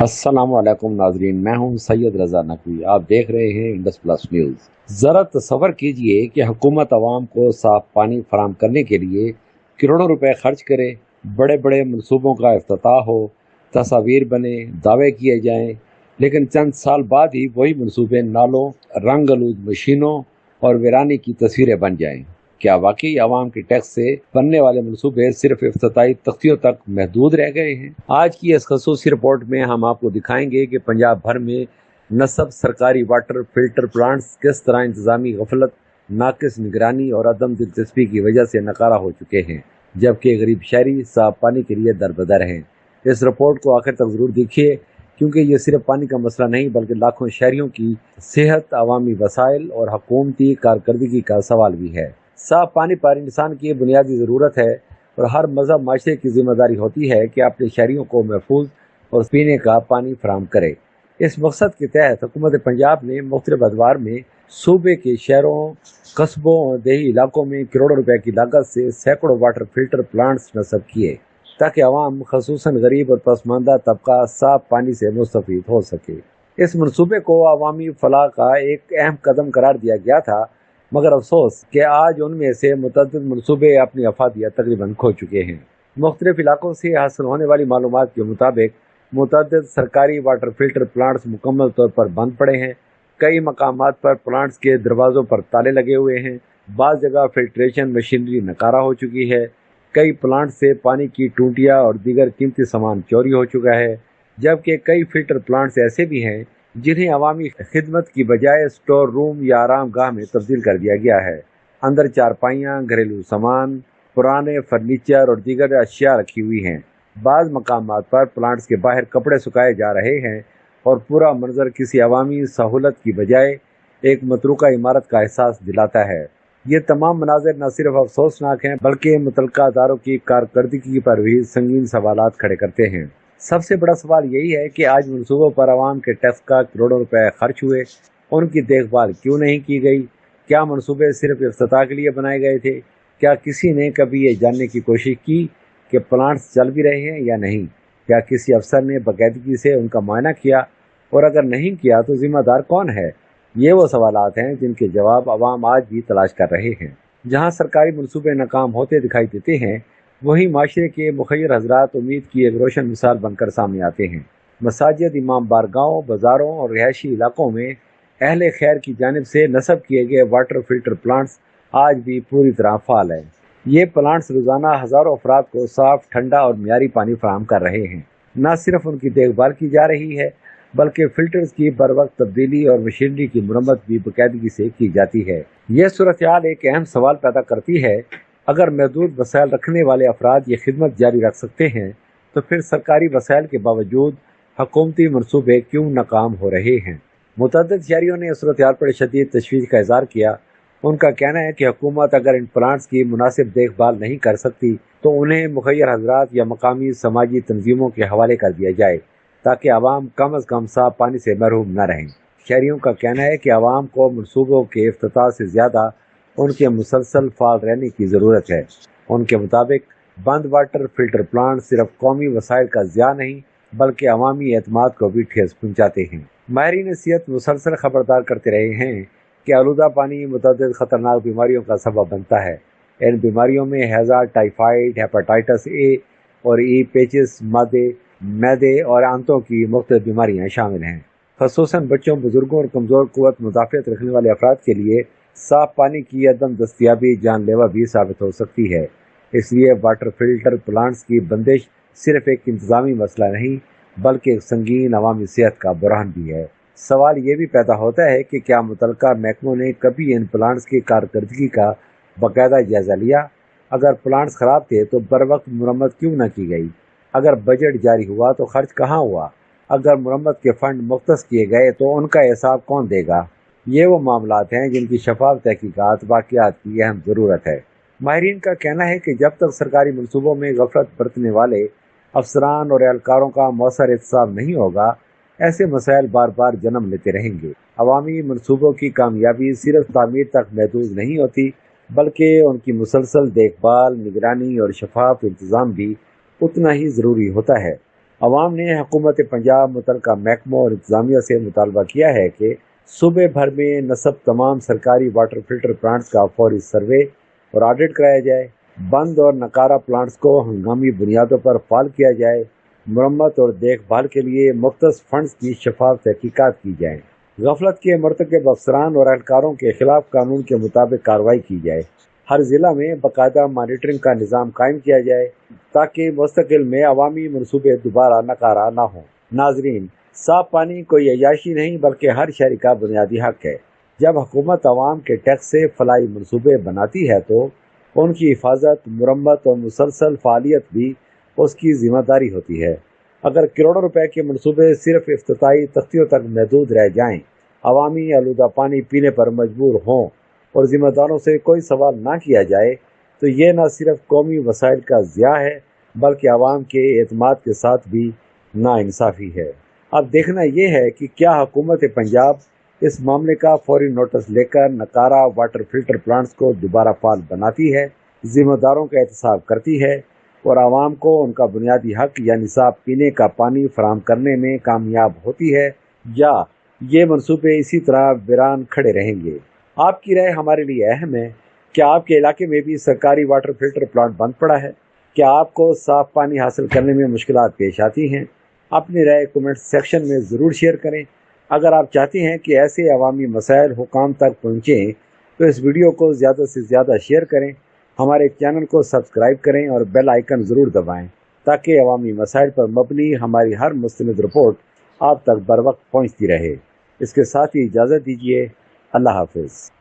अस्सलाम वालेकुम नाजरीन, मैं हूं सैयद रजा नकवी। आप देख रहे हैं इंडस प्लस न्यूज़। ज़रा तसव्वुर कीजिए कि हुकूमत आवाम को साफ पानी फराहम करने के लिए करोड़ों रुपए खर्च करे, बड़े बड़े मनसूबों का इफ्तिताह हो, तस्वीर बने, दावे किए जाएं, लेकिन चंद साल बाद ही वही मनसूबे नालों, रंग आलूद मशीनों और वीरानी की तस्वीरें बन जाएं। क्या वाकई आवाम के टैक्स से बनने वाले मनसूबे सिर्फ इफ्तिताई तख्तियों तक महदूद रह गए हैं? आज की इस खसूसी रिपोर्ट में हम आपको दिखाएंगे कि पंजाब भर में नस्ब सरकारी वाटर फिल्टर प्लांट्स किस तरह इंतजामी गफलत, नाकिस निगरानी और अदम दिलचस्पी की वजह से नकारा हो चुके हैं, जबकि गरीब शहरी साफ पानी के लिए दरबदर हैं। इस रिपोर्ट को आखिर तक जरूर देखिए, क्योंकि ये सिर्फ पानी का मसला नहीं बल्कि लाखों शहरियों की सेहत, अवामी वसाइल और हुकूमती कारकर्दगी का सवाल भी है। साफ पानी पर इंसान की बुनियादी ज़रूरत है और हर मजहब माशरे की जिम्मेदारी होती है कि अपने शहरियों को महफूज और पीने का पानी फराहम करे। इस मकसद के तहत हुकूमत पंजाब ने मुख्तलिफ अदवार में सूबे के शहरों, कस्बों और देही इलाकों में करोड़ों रुपए की लागत से सैकड़ों वाटर फिल्टर प्लांट्स नस्ब किए, ताकि आवाम खसूसन गरीब और पसमानदा तबका साफ पानी से मुस्तफीद हो सके। इस मनसूबे को अवामी फलाह का एक अहम कदम करार दिया गया था, मगर अफसोस कि आज उनमें से मुतअद्दिद मनसूबे अपनी अफादियत तकरीबन खो चुके हैं। मुख्तलिफ इलाकों से हासिल होने वाली मालूमात के मुताबिक मुतअद्दिद सरकारी वाटर फिल्टर प्लांट्स मुकम्मल तौर पर बंद पड़े हैं। कई मकामात पर प्लांट्स के दरवाज़ों पर ताले लगे हुए हैं। बाज़ जगह फिल्ट्रेशन मशीनरी नकारा हो चुकी है। कई प्लांट से पानी की टूटियाँ और दीगर कीमती सामान चोरी हो चुका है, जबकि कई फिल्टर प्लांट्स ऐसे भी हैं जिन्हें अवामी खिदमत की बजाय स्टोर रूम या आराम गाह में तब्दील कर दिया गया है। अंदर चारपाइयाँ, घरेलू सामान, पुराने फर्नीचर और दीगर अशिया रखी हुई हैं। बाज़ मकामात पर प्लांट्स के बाहर कपड़े सुखाए जा रहे हैं और पूरा मंजर किसी अवामी सहूलत की बजाय एक मतरूका इमारत का एहसास दिलाता है। ये तमाम मनाजिर न सिर्फ अफसोसनाक हैं बल्कि मुतल्लिका अदारों की कारकर्दगी पर भी संगीन सवालात खड़े करते हैं। सबसे बड़ा सवाल यही है कि आज मनसूबों पर आवाम के टैक्स का करोड़ों रुपए खर्च हुए, उनकी देखभाल क्यों नहीं की गई? क्या मनसूबे सिर्फ इफ्तिताह के लिए बनाए गए थे? क्या किसी ने कभी ये जानने की कोशिश की कि प्लांट्स चल भी रहे हैं या नहीं? क्या किसी अफसर ने बाकायदगी से उनका मुआयना किया? और अगर नहीं किया तो जिम्मेदार कौन है? ये वो सवालात हैं जिनके जवाब आवाम आज भी तलाश कर रहे हैं। जहाँ सरकारी मनसूबे नाकाम होते दिखाई देते हैं, वहीं माशरे के मुखय्यर हजरात उम्मीद की एक रोशन मिसाल बनकर सामने आते हैं। मसाजिद, इमाम बारगाहों, बाजारों और रिहायशी इलाकों में अहले खैर की जानिब से नस्ब किए गए वाटर फिल्टर प्लांट्स आज भी पूरी तरह फाल है। ये प्लांट्स रोजाना हजारों अफराद को साफ, ठंडा और मियारी पानी फराहम कर रहे हैं। न सिर्फ उनकी देखभाल की जा रही है बल्कि फिल्टर्स की बर वक्त तब्दीली और मशीनरी की मुरम्मत भी बाकायदगी से की जाती है। यह सूरत हाल एक अहम सवाल पैदा करती है, अगर महदूद वसाइल रखने वाले अफराद ये खिदमत जारी रख सकते हैं तो फिर सरकारी वसाइल के बावजूद हुकूमती मनसूबे क्यों नाकाम हो रहे हैं? मुतअद्दिद शहरियों ने इस सूरत हाल पर शदीद तशवीश का इज़हार किया। उनका कहना है कि हुकूमत अगर इन प्लांट्स की मुनासिब देखभाल नहीं कर सकती तो उन्हें मुखय्यर हजरात या मकामी समाजी तंजीमों के हवाले कर दिया जाए, ताकि आवाम कम अज़ कम साफ पानी से महरूम न रहें। शहरियों का कहना है कि आवाम को मनसूबों के इफ्तिताह से ज़्यादा उनके मुसलसल फाल रहने की ज़रूरत है। उनके मुताबिक बंद वाटर फिल्टर प्लांट सिर्फ कौमी वसाइल का ज़िया नहीं बल्कि अवामी एतमाद को भी ठेस पहुँचाते हैं। माहिरीन सेहत मुसलसल खबरदार करते रहे हैं कि आलूदा पानी मुतअद्दिद ख़तरनाक बीमारियों का सबब बनता है। इन बीमारियों में हैज़ा, टाइफाइड, हेपेटाइटिस ए और ई, पेचिस, मैदे और आंतों की मुख्तलिफ बीमारियाँ शामिल हैं। ख़ुसूसन बच्चों, बुजुर्गों और कमज़ोर क़ुव्वत मुदाफ़ियत रखने वाले अफराद के लिए साफ पानी की अदम दस्तयाबी जानलेवा भी साबित हो सकती है। इसलिए वाटर फिल्टर प्लांट्स की बंदिश सिर्फ एक इंतज़ामी मसला नहीं बल्कि एक संगीन अवामी सेहत का बुरहान भी है। सवाल ये भी पैदा होता है कि क्या मुतल्लिका महकमों ने कभी इन प्लांट्स की कारकर्दगी का बाकायदा जायज़ा लिया? अगर प्लांट्स ख़राब थे तो बर वक्त मुरम्मत क्यों न की गई? अगर बजट जारी हुआ तो खर्च कहाँ हुआ? अगर मुरम्मत के फंड मुख्तस किए गए तो उनका हिसाब कौन देगा? ये वो मामलात हैं जिनकी शफाफ तहकीकात, वाक़यात की अहम ज़रूरत है। माहिरीन का कहना है कि जब तक सरकारी मनसूबों में गफलत बरतने वाले अफसरान और एहलकारों का मौसर एहतसाब नहीं होगा, ऐसे मसाइल बार बार जन्म लेते रहेंगे। अवामी मनसूबों की कामयाबी सिर्फ तामीर तक महदूद नहीं होती बल्कि उनकी मुसलसल देखभाल, निगरानी और शफाफ इंतज़ाम भी उतना ही ज़रूरी होता है। عوام نے حکومت پنجاب متعلقہ محکموں اور انتظامیہ سے مطالبہ کیا ہے کہ صوبے بھر میں نصب تمام سرکاری واٹر فلٹر پلانٹس کا فوری سروے اور آڈٹ کرایا جائے، بند اور نکارہ پلانٹس کو ہنگامی بنیادوں پر فعال کیا جائے، مرمت اور دیکھ بھال کے لیے مختص فنڈز کی شفاف تحقیقات کی جائیں، غفلت کے مرتکب افسران اور اہلکاروں کے خلاف قانون کے مطابق کارروائی کی جائے، ہر ضلع میں باقاعدہ مانیٹرنگ کا نظام قائم کیا جائے تاکہ مستقل میں عوامی منصوبے دوبارہ ناکارہ نہ ہوں۔ ناظرین، صاف پانی کوئی عیاشی نہیں بلکہ ہر شہری کا بنیادی حق ہے۔ جب حکومت عوام کے ٹیکس سے فلاحی منصوبے بناتی ہے تو ان کی حفاظت، مرمت اور مسلسل فعالیت بھی اس کی ذمہ داری ہوتی ہے۔ اگر کروڑوں روپے کے منصوبے صرف افتتاحی تختیوں تک محدود رہ جائیں، عوامی آلودہ پانی پینے پر مجبور ہوں اور ذمہ داروں سے کوئی سوال نہ کیا جائے تو یہ نہ صرف قومی وسائل کا ضیاع ہے بلکہ عوام کے اعتماد کے ساتھ بھی ناانصافی ہے۔ اب دیکھنا یہ ہے کہ کیا حکومت پنجاب اس معاملے کا فوری نوٹس لے کر نکارہ واٹر فلٹر پلانٹس کو دوبارہ فعال بناتی ہے، ذمہ داروں کا احتساب کرتی ہے اور عوام کو ان کا بنیادی حق یعنی صاف پینے کا پانی فراہم کرنے میں کامیاب ہوتی ہے، یا یہ منصوبے اسی طرح ویران کھڑے رہیں گے۔ آپ کی رائے ہمارے لیے اہم ہے۔ کیا آپ کے علاقے میں بھی سرکاری واٹر فلٹر پلانٹ بند پڑا ہے؟ کیا آپ کو صاف پانی حاصل کرنے میں مشکلات پیش آتی ہیں؟ اپنی رائے کومنٹ سیکشن میں ضرور شیئر کریں۔ اگر آپ چاہتے ہیں کہ ایسے عوامی مسائل حکام تک پہنچیں تو اس ویڈیو کو زیادہ سے زیادہ شیئر کریں، ہمارے چینل کو سبسکرائب کریں اور بیل آئیکن ضرور دبائیں تاکہ عوامی مسائل پر مبنی ہماری ہر مستند رپورٹ آپ تک بر وقت پہنچتی رہے۔ اس کے ساتھ ہی اجازت دیجیے۔ اللہ حافظ۔